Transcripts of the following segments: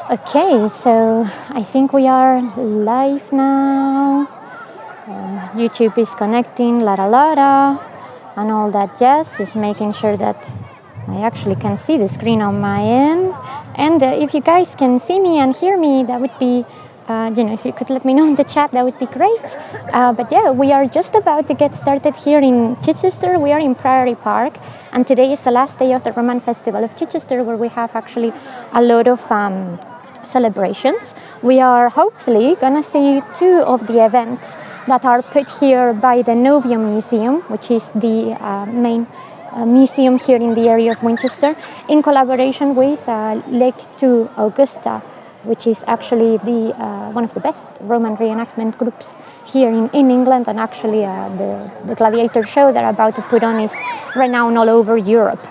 Okay, so I think we are live now. YouTube is connecting, and all that jazz. Just making sure that I actually can see the screen on my end. And if you guys can see me and hear me, that would be, if you could let me know in the chat, that would be great. But yeah, we are just about to get started here in Chichester. We are in Priory Park, and today is the last day of the Roman Festival of Chichester, where we have actually a lot of celebrations. We are hopefully gonna see two of the events that are put here by the Novium Museum, which is the main museum here in the area of Winchester, in collaboration with Lake to Augusta, which is actually the one of the best Roman reenactment groups here in England, and actually the gladiator show they're about to put on is renowned all over Europe.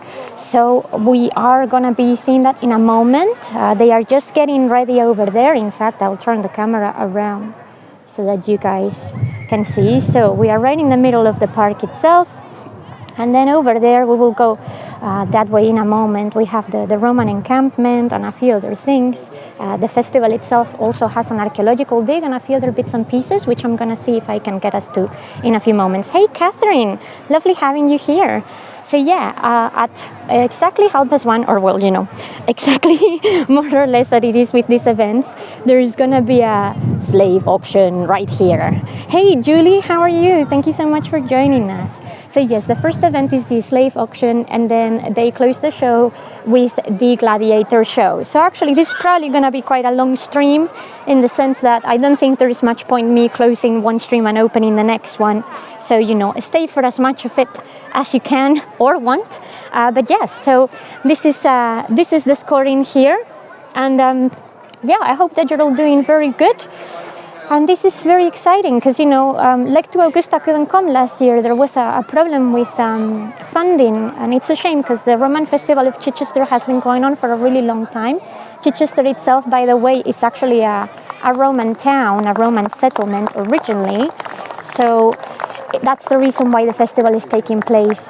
So we are going to be seeing that in a moment. They are just getting ready over there. In fact, I'll turn the camera around so that you guys can see. So we are right in the middle of the park itself. And then over there we will go that way in a moment. We have the Roman encampment and a few other things. The festival itself also has an archaeological dig and a few other bits and pieces, which I'm going to see if I can get us to in a few moments. Hey, Catherine, lovely having you here. So yeah, at exactly 1:30, or well, exactly more or less that it is with these events, there is going to be a slave auction right here. Hey, Julie, how are you? Thank you so much for joining us. So yes, the first event is the slave auction, and then they close the show with the gladiator show. So actually this is probably going to be quite a long stream, in the sense that I don't think there is much point me closing one stream and opening the next one. So stay for as much of it as you can or want. But yes, so this is the scoring here, and yeah, I hope that you're all doing very good. And this is very exciting because, Lake to Augusta couldn't come last year. There was a problem with funding, and it's a shame because the Roman Festival of Chichester has been going on for a really long time. Chichester itself, by the way, is actually a Roman town, a Roman settlement originally. So that's the reason why the festival is taking place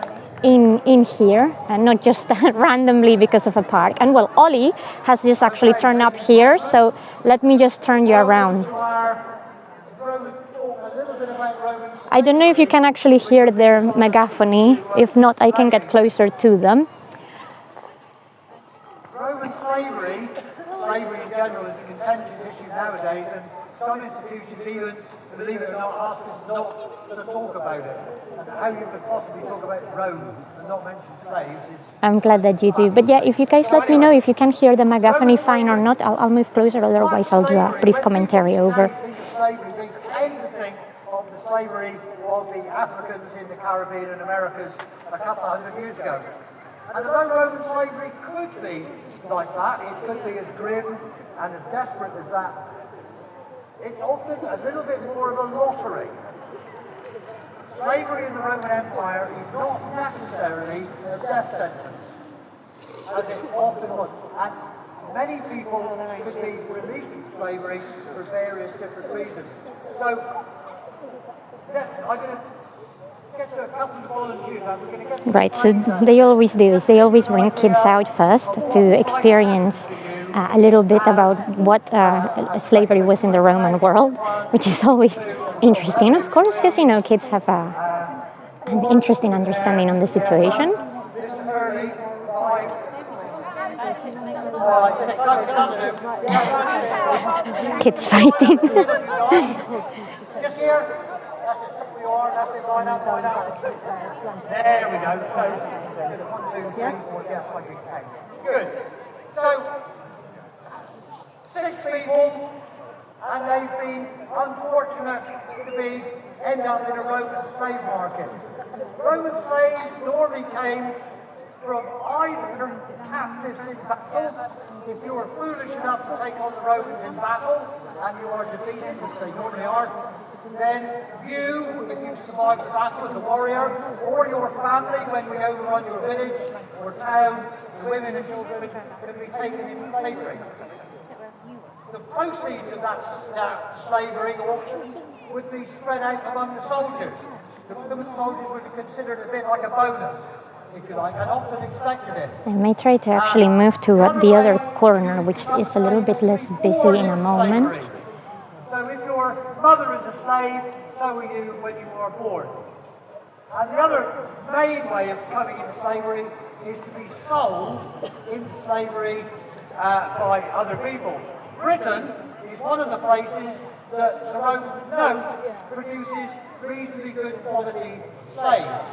in here, and not just randomly because of a park. And well, Ollie has just actually turned up here, so let me just turn you around. I don't know if you can actually hear their megaphony. If not, I can get closer to them. Roman slavery in general, is a contentious issue nowadays, and some institutions even, believe it or not, ask us not to talk about it. And how you could possibly talk about Rome and not mention slaves is... I'm glad that you do. But yeah, if you guys let me know if you can hear the megaphony fine or not, I'll move closer, otherwise I'll do a brief commentary over. They tend to think of the slavery of the Africans in the Caribbean and Americas a couple of hundred years ago. And although Roman slavery could be like that, it could be as grim and as desperate as that, it's often a little bit more of a lottery. Slavery in the Roman Empire is not necessarily a death sentence, as it often was. And many people could be released from slavery for various different reasons. So, I'm going to get to a couple of volunteers. We're going to get right, so they always do this. They always bring kids out first to experience a little bit about what slavery was in the Roman world, which is always interesting, of course, because, kids have an interesting understanding on the situation. Kids fighting. There we go. So, 1, 2, 3, 4, yes, 5, 6, 10. Good. So, 6 people, and they've been unfortunate to end up in a Roman slave market. Roman slaves normally came from either captives in battle. If you were foolish enough to take on the Romans in battle, and you are defeated, which they normally are, then you, if you survived the battle as a warrior, or your family when we overrun your village or town, the women and children could be taken into slavery. The proceeds of that slavery auction would be spread out among the soldiers. The women soldiers would be considered a bit like a bonus. if you like, and often expected it. I may try to actually move to the other corner, which is a little bit less busy in a moment. So if your mother is a slave, so are you when you are born. And the other main way of coming into slavery is to be sold into slavery by other people. Britain is one of the places that the Roman note produces reasonably good quality slaves.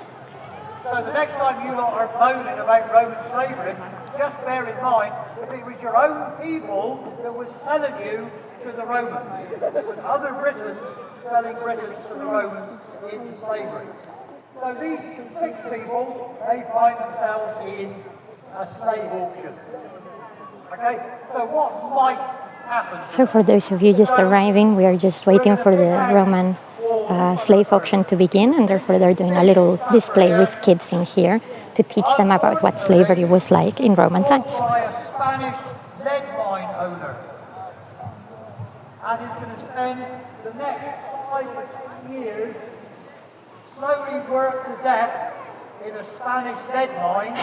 So the next time you lot are moaning about Roman slavery, just bear in mind that it was your own people that was selling you to the Romans. It was other Britons selling Britons to the Romans into slavery. So these 6 people, they find themselves in a slave auction. Okay, so what might happen? So for those of you just arriving, we are just waiting for the Roman slave auction to begin, and therefore they're doing a little display with kids in here to teach them about what slavery was like in Roman times. By a Spanish lead mine owner, and he's going to spend the next 5 or 6 years slowly worked to death in a Spanish lead mine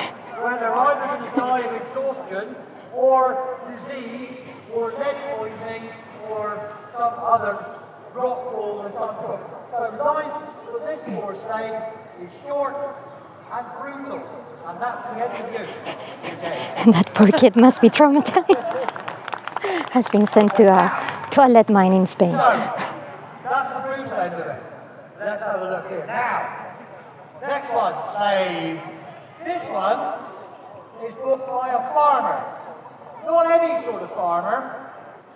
where they're either going to die of exhaustion or disease or lead poisoning or some other rockfall or some sort. So life for this poor slave is short and brutal, and that's the end of you today. And that poor kid must be traumatized. Has been sent to a lead mine in Spain. So, that's the brutal end of it. Let's have a look here. Now, next one, slave. This one is booked by a farmer. Not any sort of farmer.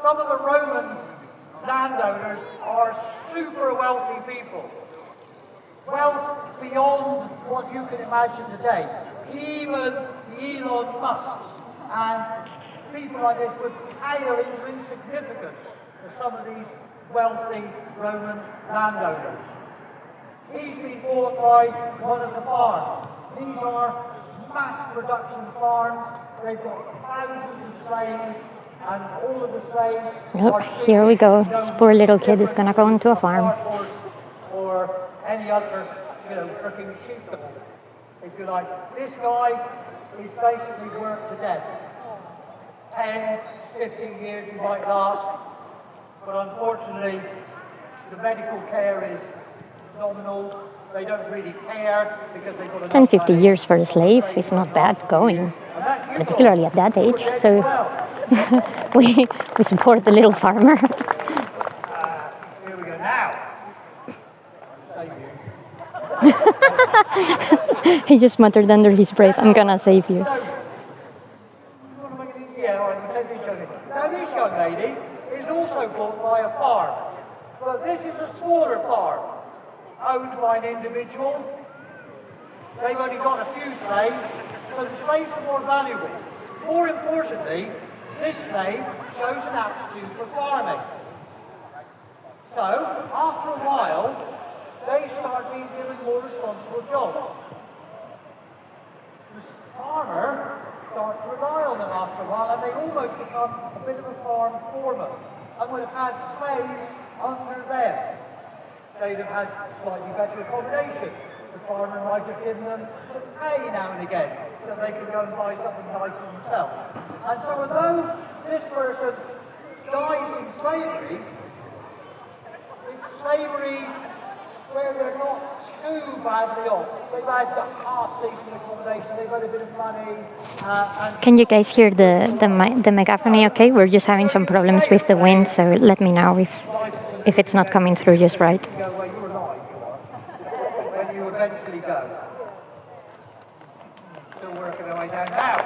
Some of the Roman landowners are super wealthy people. Wealth beyond what you can imagine today. Even Elon Musk and people like this would pale into insignificance to some of these wealthy Roman landowners. He's been bought by one of the farms. These are mass production farms. They've got thousands of slaves, and all of the slaves are here we go. This poor little kid is going to go into a farm. Or any other, working sheep, if you like. This guy is basically worked to death. 10, 15 years he might last, but unfortunately the medical care is nominal. They don't really care because they've got 10, 50 years for a slave is not bad going, particularly at that age. So we support the little farmer. Here we go now. He just muttered under his breath, "I'm gonna save you." Yeah, all right, we'll take this young lady. Now this young lady is also bought by a farm, but this is a smaller farm, owned by an individual. They've only got a few slaves, so the slaves are more valuable. More importantly, this slave shows an aptitude for farming. So, after a while, they start being given more responsible jobs. The farmer starts to rely on them after a while, and they almost become a bit of a farm foreman, and would have had slaves under them. They'd have had slightly better accommodation. The farmer might have given them some pay now and again, so they could go and buy something nice for themselves. And so although this person dies in slavery, it's slavery where they're not too badly off. They've had half-decent accommodation, they've had a bit of money. Can you guys hear the megaphone okay? We're just having some problems with the wind, so let me know if it's not coming through just right. Go where you're alive, when you eventually go. Still working their way down now.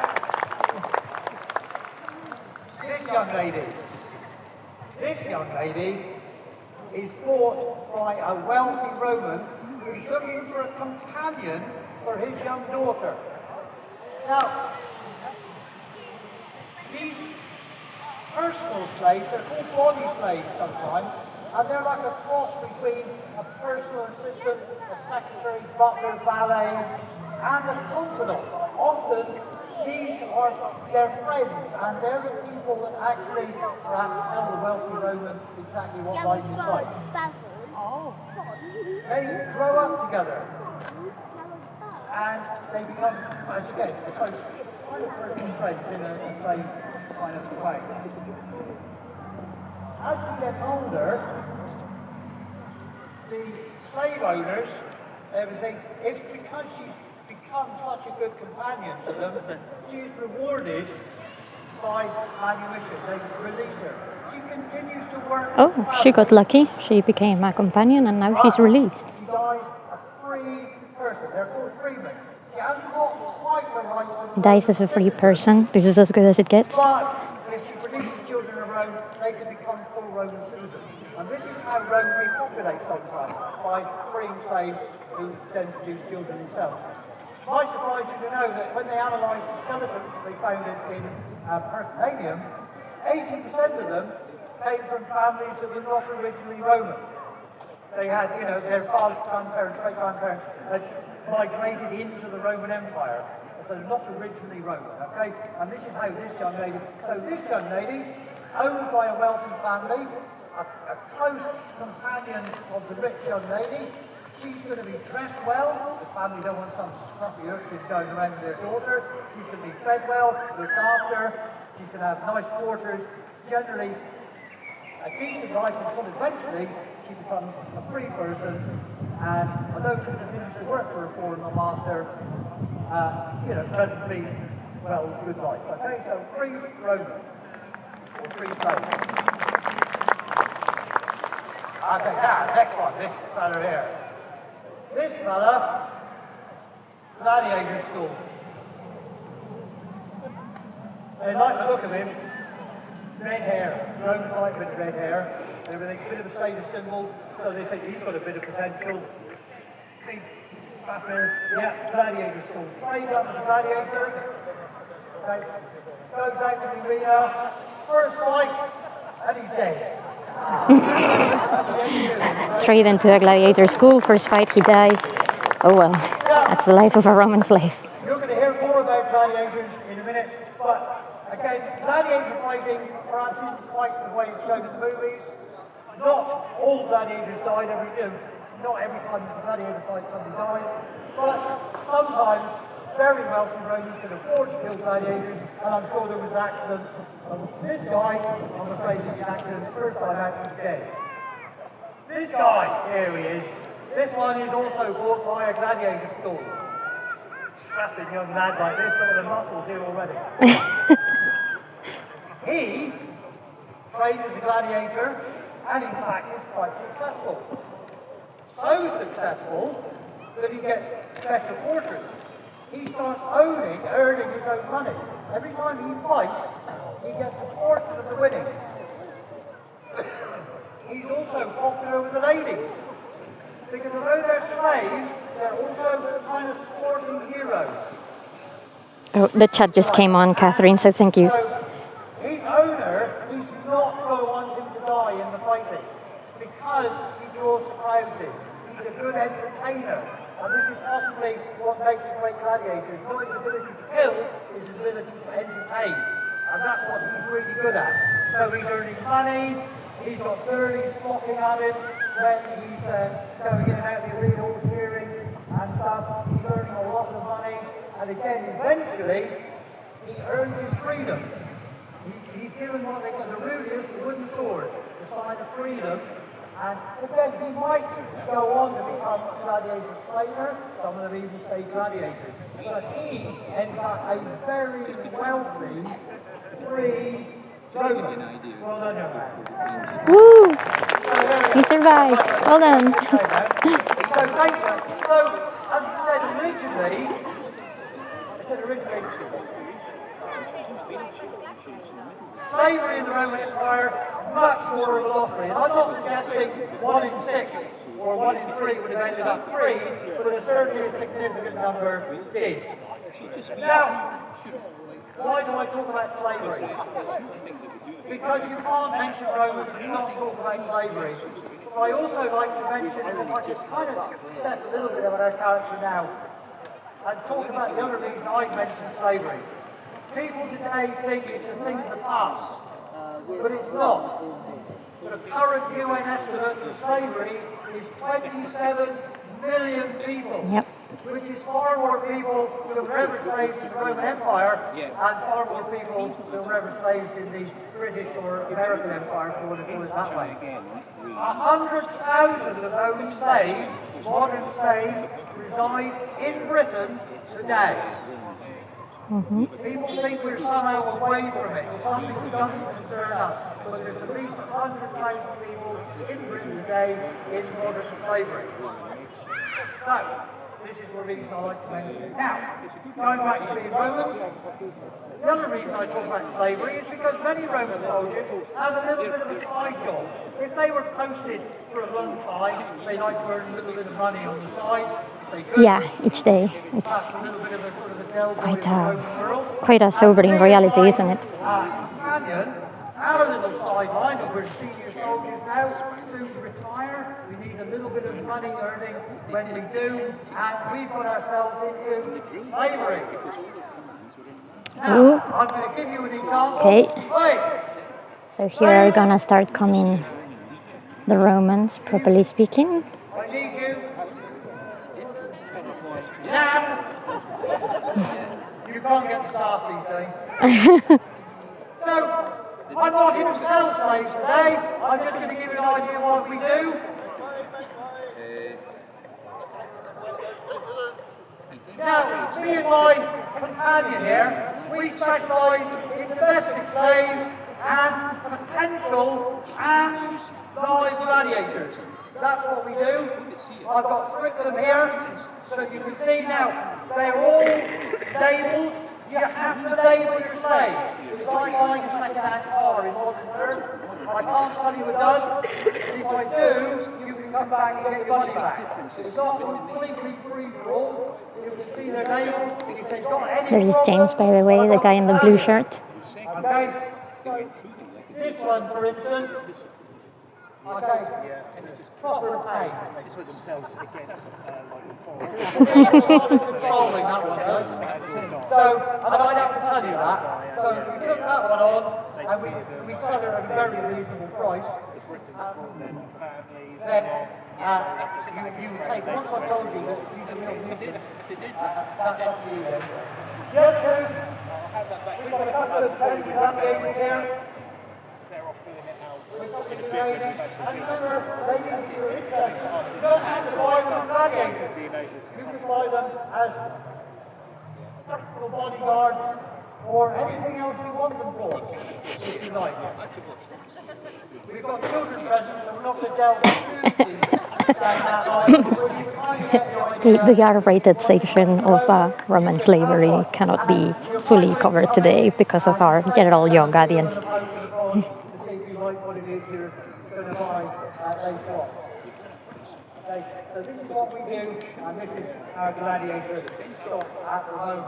This young lady is bought by a wealthy Roman who's looking for a companion for his young daughter. Now, these personal slaves, they're called body slaves sometimes, and they're like a cross between a personal assistant, a secretary, butler, valet, and a confidant. Often, these are their friends, and they're the people that actually perhaps tell the wealthy Roman exactly what life is like. They grow up together. and they become, as again, close, kind of personal friends in a same kind of way. As she gets older, the slave owners, everything, it's because she's become such a good companion to them, she's rewarded by manumission. They release her. She continues to work. Oh, she got lucky. She became a companion and now she's released. She dies a free person. They're called freemen. She hasn't got quite the right to Dies as a free person. This is as good as it gets. but if she produces children of Rome, they can become full Roman citizens. And this is how Rome repopulates sometimes, by freeing slaves who then produce children themselves. It might surprise you to know that when they analysed the skeletons they found in Herculaneum, 80% of them came from families that were not originally Roman. They had, their fathers, grandparents, great-grandparents had migrated into the Roman Empire, so they're not originally Roman, okay? And this is how this young lady, owned by a wealthy family, a close companion of the rich young lady, she's going to be dressed well. The family don't want some scruffy urchin going around with their daughter. She's going to be fed well, looked after. She's going to have nice quarters. Generally, a decent life until eventually she becomes a free person. And although she continues to work for a foreign master, presently, well, good life. Okay, so free Roman or free slave. Okay, now, next one, this fella here. This fella, gladiator school. They like the look of him. Red hair, Roman type with red hair. Everything, a bit of a status symbol, so they think he's got a bit of potential. Big staffer, yeah, gladiator school. Trained up as a gladiator. Okay. Goes out to the arena, first fight, and he's dead. Straight into a gladiator school. First fight, he dies. Oh well, that's the life of a Roman slave. You're going to hear more about gladiators in a minute, but again, gladiator fighting perhaps isn't quite the way it's shown in the movies. Not all gladiators died not every time there's a gladiator fight somebody dies, but sometimes very wealthy Romans could afford to kill gladiators, and I'm sure there was accidents. This guy, I'm afraid he's an accident, first time out, he's dead. This guy, here he is. This one is also bought by a gladiator school. Strapping young lad like this, look at the muscles here already. He trained as a gladiator, and in fact is quite successful. So successful that he gets special quarters. He starts earning his own money. Every time he fights, he gets a portion of the winnings. He's also popular with the ladies. Because although they're slaves, they're also kind of sporting heroes. Oh, the chat just came on, Catherine, so thank you. So his owner is not going to want him to die in the fighting because he draws the crowds in. He's a good entertainer. And this is possibly what makes a great gladiator. It's not his ability to kill, it's his ability to entertain. And that's what he's really good at. So he's earning money, he's got girlies flocking at him when he's going in and out of the arena all cheering and stuff. He's earning a lot of money. And again, eventually, he earns his freedom. He's given what they call the Rudius, the wooden sword, the sign of freedom. And again, he might go on to become a gladiator slaver, some of them even say gladiators. But he ends up a very wealthy, free Roman. Well done, young man. Woo! He survives. Well done. So, as I said originally, slavery in the Roman Empire, much more of a lottery. And I'm not suggesting 1 in 6 or 1 in 3 would have ended up free, but certainly a significant number did. Now, why do I talk about slavery? Because you can't mention Romans and not talk about slavery. But I also like to mention, and if I just kind of step a little bit about our character now, and talk about the other reason I mentioned slavery. People today think it's a thing of the past, but it's not. The current UN estimate for slavery is 27 million people. Yep. which is far more people that were ever slaves in the Roman Empire and far more people that were ever slaves in the British or American Empire, if you want to call it that way. 100,000 of those slaves, modern slaves, reside in Britain today. People think we're somehow away from it, or something that doesn't concern us, but there's at least 100,000 people in Britain today in modern slavery. So, this is the reason I like to mention it. Now, going back to being Romans, the other reason I talk about slavery is because many Roman soldiers have a little bit of a side job. If they were posted for a long time, they like to earn a little bit of money on the side. Yeah, each day. It's quite a sobering reality, isn't it? Companion, our little sideline, and we're senior soldiers now, soon to retire. We need a little bit of money earning when we do, and we put ourselves into slavery. Now, I'm going to give you an example. Okay. Wait. So here are gonna start coming the Romans, properly speaking. I need you. Now, you can't get the staff these days. So, I'm not here to sell slaves today. I'm just going to give you an idea of what we do. Now, me and my companion here, we specialise in domestic slaves and potential and live gladiators. That's what we do. I've got three of them here, so you can see now, they're all labelled. You have to label your slaves. It's like buying a second-hand car in modern terms. I can't sell you a dud. If I do, you can come back and get your money back. It's not completely free for all. You can see their label. If they've got any There is James, by the way, the guy in the blue shirt. Okay. This one, for instance. Okay. Proper pay. Controlling that one does. So, and I'd have to tell you that. So we took that one on, and we sell it at a very reasonable price. Then you take, once I've told you that she's a real nuisance, that's up to you then. The other two, we've got a couple of penalty gladiators here. We've got the ladies, and remember, ladies, if you're interested, you don't have to buy them as gladiators. You can buy them as practical bodyguards or anything else you want them for, if you like. We've got children present, so we're not going to delve too deep down that line. The R-rated section of Roman slavery cannot be fully covered today because of our general young audience. Like what it is you're going to buy later on. Okay, so this is what we do, and this is our gladiator stock at the moment.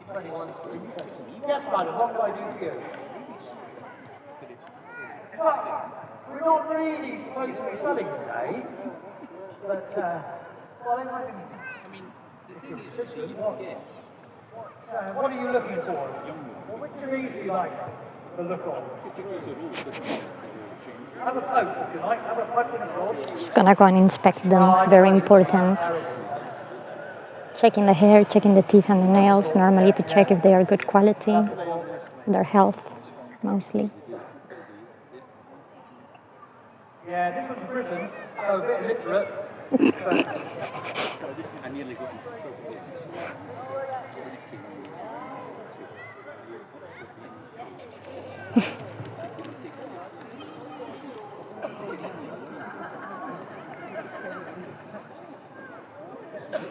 If anyone's interested. Yes, madam, what can I do for you? But we're not really supposed to be selling today, but, well, if I can... what are you looking for? Well, which of these do you like the look of? Have a poke if you like, have a poke in the rod. Just gonna go and inspect them, very important. Checking the hair, checking the teeth and the nails, normally to check if they are good quality, their health, mostly. Yeah, this one's Britain, so a bit illiterate. I nearly got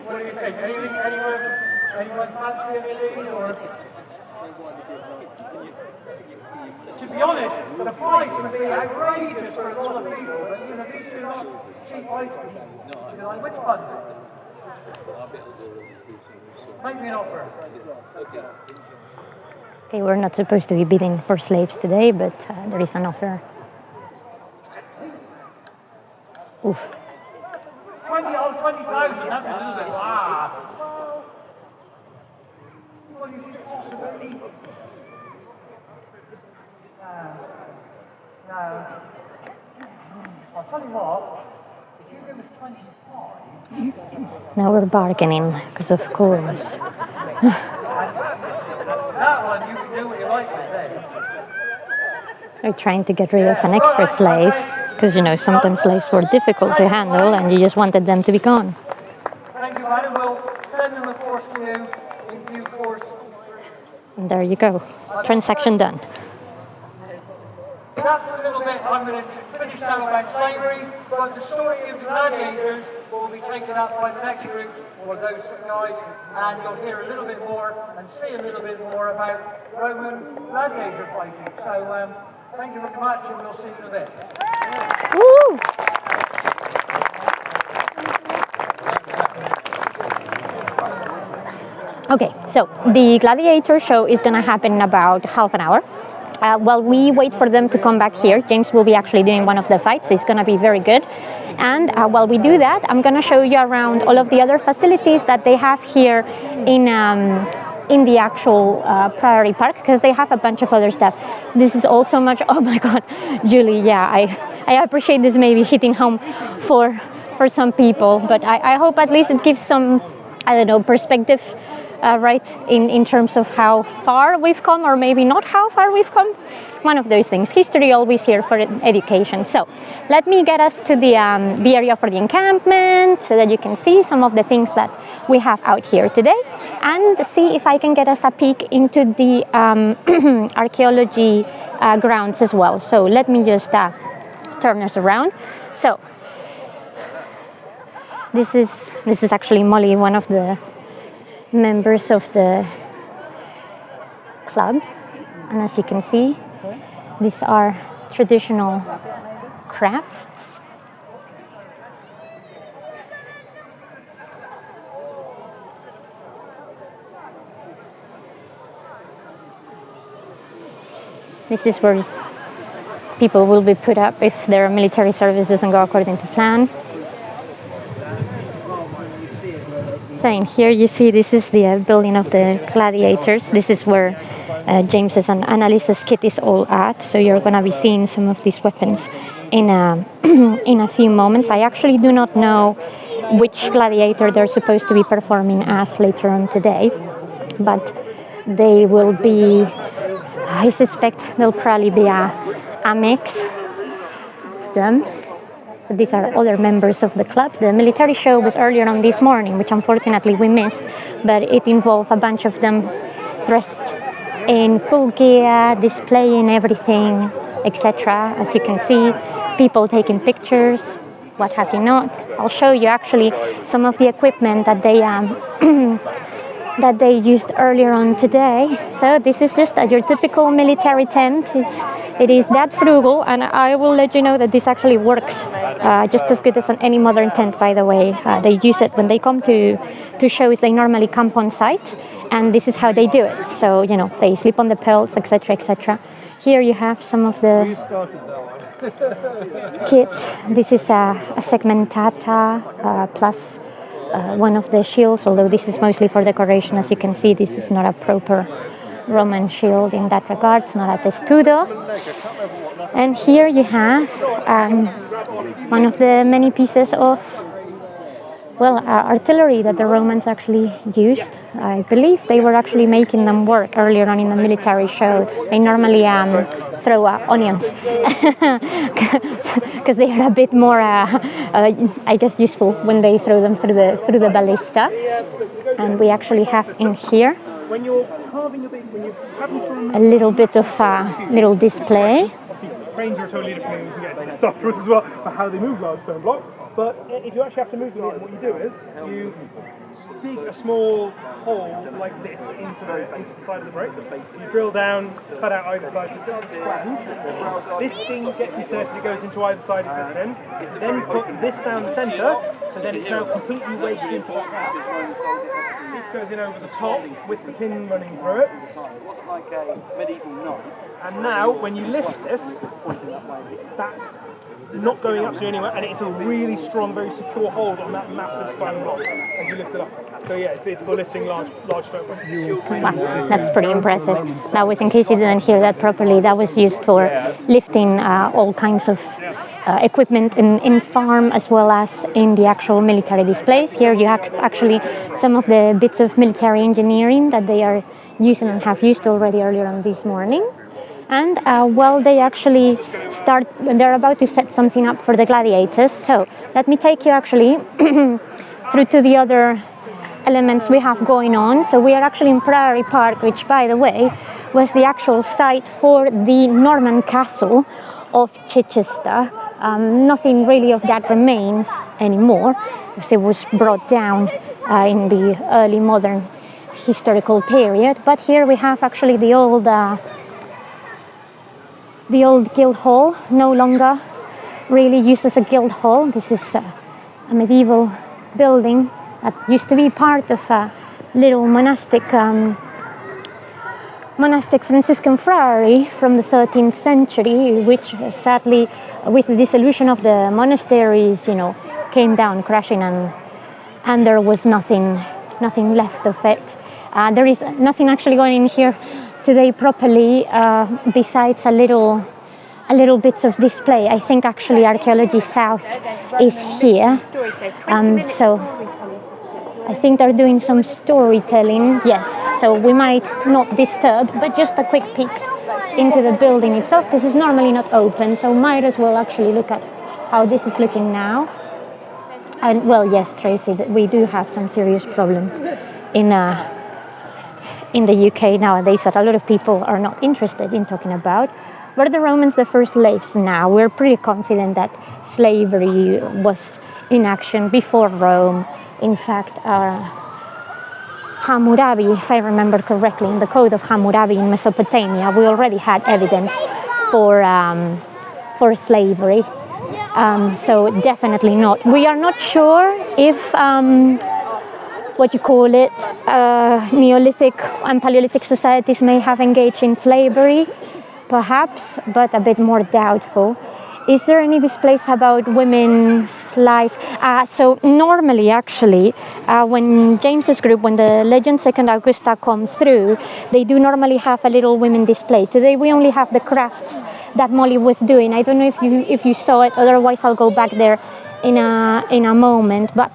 What do you think? Anyone fancy any of these? Or? To be honest, the price would be outrageous for a lot of people, but you know, these two are not cheap items. You know, like which one? Make me an offer. Okay, we're not supposed to be bidding for slaves today, but there is an offer. Oof. 20,000, that's a little bit, wow. What do you think possibly? No. I'll tell you what, if you give us Now we're bargaining, because of course. That one, you can do what you like with then. They're trying to get rid of an extra slave, because, you know, sometimes slaves were difficult to handle and you just wanted them to be gone. Thank you, madam. We'll send them, of course, to you in due course. And there you go. Transaction done. That's a little bit, I'm going to finish now about slavery, but the story of the gladiators will be taken up by the next group, or those guys, and you'll hear a little bit more and see a little bit more about Roman gladiator fighting. So, thank you very much, and we'll see you in a bit. Woo! Okay, so the gladiator show is going to happen in about half an hour. While we wait for them to come back here, James will be actually doing one of the fights, so it's going to be very good. And while we do that, I'm going to show you around all of the other facilities that they have here in the actual Priory Park, because they have a bunch of other stuff. This is also much, oh my God, Julie, yeah, I appreciate this maybe hitting home for some people, but I hope at least it gives some, I don't know, perspective, right, in terms of how far we've come, or maybe not how far we've come. One of those things. History always here for education. So let me get us to the area for the encampment, so that you can see some of the things that we have out here today, and see if I can get us a peek into the archaeology grounds as well. So let me just turn us around. So this is actually Molly, one of the members of the club, and as you can see, these are traditional crafts. This is where people will be put up if their military service doesn't go according to plan. So in here you see this is the building of the gladiators. This is where James's and Annalise's kit is all at. So you're going to be seeing some of these weapons in a few moments. I actually do not know which gladiator they're supposed to be performing as later on today, but they will be, I suspect they'll probably be a mix of them. So these are other members of the club. The military show was earlier on this morning, which unfortunately we missed, but it involved a bunch of them dressed in full gear, displaying everything, etc. As you can see, people taking pictures, what have you not. I'll show you actually some of the equipment that they that they used earlier on today. So this is just your typical military tent. It is that frugal, and I will let you know that this actually works just as good as any modern tent, by the way. They use it when they come to shows. They normally camp on site, and this is how they do it. So, you know, they sleep on the pelts, etc., etc. Here you have some of the kit. This is a segmentata plus one of the shields, although this is mostly for decoration. As you can see, this is not a proper Roman shield in that regard. It's not a testudo. And here you have one of the many pieces of, well, artillery that the Romans actually used. I believe they were actually making them work earlier on in the military show. They normally throw onions because they are a bit more, I guess, useful when they throw them through the ballista. And we actually have in here a little bit of a little display. Cranes are a totally different thing. We can get into this afterwards as well, for how they move large stone blocks. But if you actually have to move them, what you do is you dig a small hole like this into the side of the brick. You drill down, cut out either side of the ground. This thing gets inserted, it goes into either side it fits in. It's then put this down the centre, so then it's now completely wedged into that ground. This goes in over the top with the pin running through it. Like a medieval knife. And now, when you lift this, that's not going up to anywhere, and it's a really strong, very secure hold on that massive stone block as you lift it up. So yeah, it's for lifting large stone blocks. Wow, that's pretty impressive. That was, in case you didn't hear that properly, that was used for lifting all kinds of equipment in farm as well as in the actual military displays. Here you have actually some of the bits of military engineering that they are using and have used already earlier on this morning. And they actually they're about to set something up for the gladiators. So let me take you actually through to the other elements we have going on. So we are actually in Priory Park, which, by the way, was the actual site for the Norman castle of Chichester. Nothing really of that remains anymore, because it was brought down in the early modern historical period. But here we have actually the old guild hall, no longer really used as a guild hall. This is a medieval building that used to be part of a little monastic Franciscan friary from the 13th century, which sadly, with the dissolution of the monasteries, came down crashing, and there was nothing left of it. There is nothing actually going in here today properly, besides a little bits of display. I think actually Archaeology South is here, so I think they're doing some storytelling. Yes, so we might not disturb, but just a quick peek into the building itself. This is normally not open, so might as well actually look at how this is looking now. And well, yes, Tracy, we do have some serious problems in the UK nowadays that a lot of people are not interested in talking about. Were the Romans the first slaves? Now we're pretty confident that slavery was in action before Rome. In fact, Hammurabi, if I remember correctly, in the Code of Hammurabi in Mesopotamia, we already had evidence for slavery. So definitely not. We are not sure if Neolithic and Paleolithic societies may have engaged in slavery, perhaps, but a bit more doubtful. Is there any displays about women's life? So normally, actually, when James's group, when the Legend Second Augusta come through, they do normally have a little women display. Today we only have the crafts that Molly was doing. I don't know if you saw it. Otherwise, I'll go back there in a moment. But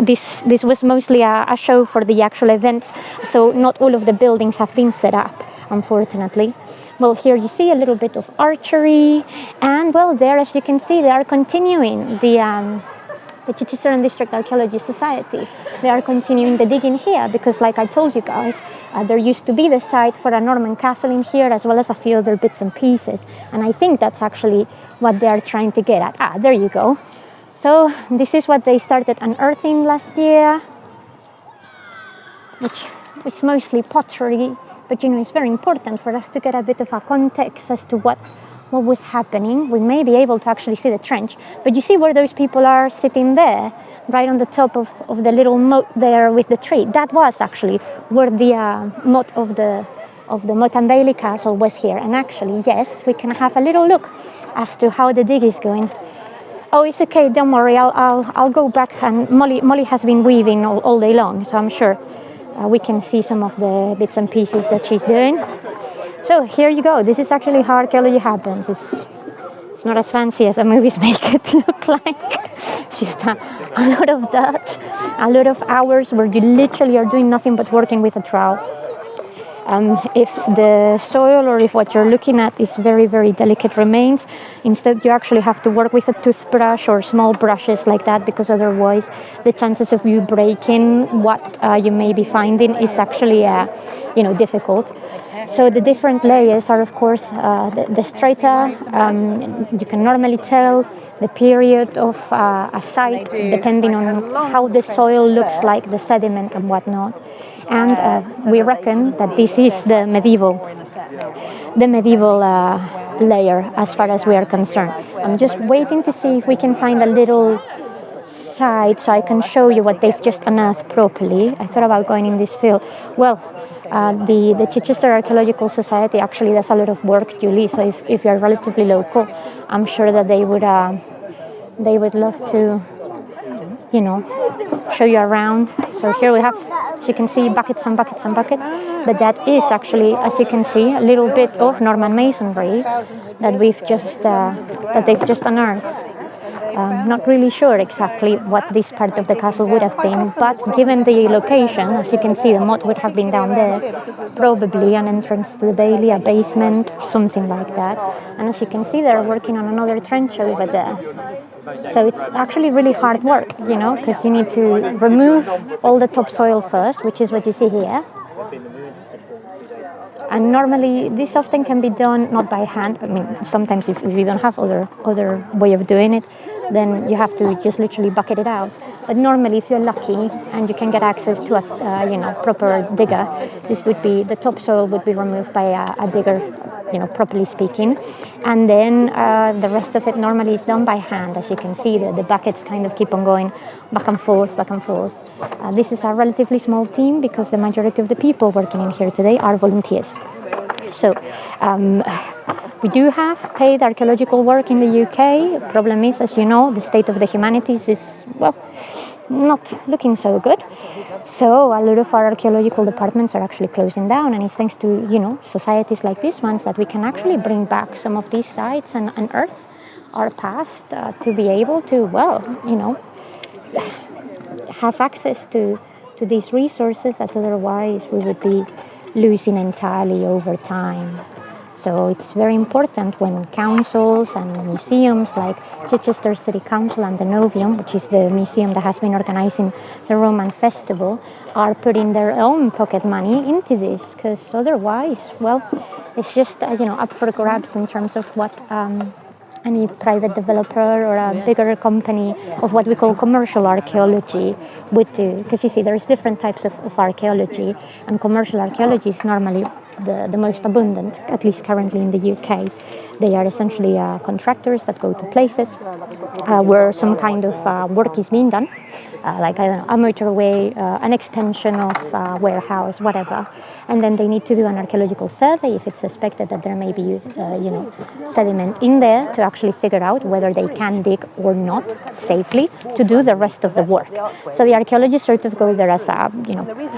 this was mostly a show for the actual events. So not all of the buildings have been set up, unfortunately. Well, here you see a little bit of archery, and well, there, as you can see, they are continuing the Chichester and District Archaeology Society. They are continuing the digging here because, like I told you guys, there used to be the site for a Norman castle in here, as well as a few other bits and pieces. And I think that's actually what they are trying to get at. There you go. So this is what they started unearthing last year, which is mostly pottery. But it's very important for us to get a bit of a context as to what was happening. We may be able to actually see the trench, but you see where those people are sitting there, right on the top of the little moat there with the tree. That was actually where the moat of the Moat and Bailey Castle was here. And actually, yes, we can have a little look as to how the dig is going. Oh, it's okay. Don't worry. I'll go back. And Molly has been weaving all day long, so I'm sure we can see some of the bits and pieces that she's doing. So here you go. This is actually how archaeology happens. It's not as fancy as the movies make it look like. It's just a lot of dirt, a lot of hours where you literally are doing nothing but working with a trowel. If the soil or if what you're looking at is very, very delicate remains, instead you actually have to work with a toothbrush or small brushes like that, because otherwise the chances of you breaking what you may be finding is actually difficult. So the different layers are, of course, the strata. You can normally tell the period of a site depending on how the soil looks like, the sediment and whatnot. And we reckon that this is the medieval layer as far as we are concerned. I'm just waiting to see if we can find a little site so I can show you what they've just unearthed properly. I thought about going in this field. Well, the Chichester Archaeological Society actually does a lot of work, Julie, so if you're relatively local, I'm sure that they would love to, show you around. So here we have, as you can see, buckets and buckets and buckets. but that is actually, as you can see, a little bit of Norman masonry that they've just unearthed. Not really sure exactly what this part of the castle would have been, but given the location, as you can see, the moat would have been down there, probably an entrance to the bailey, a basement, something like that. And as you can see, they're working on another trench over there. So it's actually really hard work, because you need to remove all the topsoil first, which is what you see here. And normally this often can be done not by hand. I mean, sometimes if you don't have other way of doing it, then you have to just literally bucket it out. But normally, if you're lucky and you can get access to a proper digger, the topsoil would be removed by a digger, properly speaking, and then the rest of it normally is done by hand. As you can see, the buckets kind of keep on going back and forth, back and forth. This is a relatively small team because the majority of the people working in here today are volunteers. So we do have paid archaeological work in the UK. Problem is, as you know, the state of the humanities is, not looking so good. So a lot of our archaeological departments are actually closing down, and it's thanks to, societies like these ones that we can actually bring back some of these sites and unearth our past to be able to, have access to these resources that otherwise we would be losing entirely over time. So it's very important when councils and museums like Chichester City Council and the Novium, which is the museum that has been organizing the Roman Festival, are putting their own pocket money into this, because otherwise, it's just up for grabs in terms of what any private developer or a bigger company of what we call commercial archaeology would do. Because you see, there's different types of archaeology, and commercial archaeology is normally the most abundant, at least currently in the UK. They are essentially contractors that go to places where some kind of work is being done, like, I don't know, a motorway, an extension of a warehouse, whatever. And then they need to do an archaeological survey if it's suspected that there may be, sediment in there, to actually figure out whether they can dig or not safely to do the rest of the work. So the archaeologists sort of go there as a,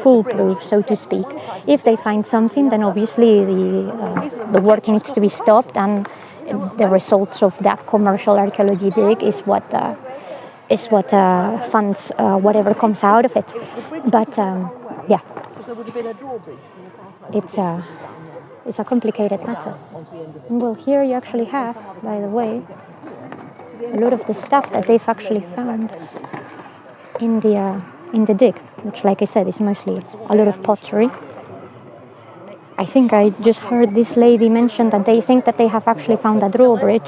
foolproof, so to speak. If they find something, then obviously the work needs to be stopped, and the results of that commercial archaeology dig is what funds whatever comes out of it. But it's a complicated matter. Well, here you actually have, by the way, a lot of the stuff that they've actually found in the dig, which, like I said, is mostly a lot of pottery. I think I just heard this lady mention that they think that they have actually found a drawbridge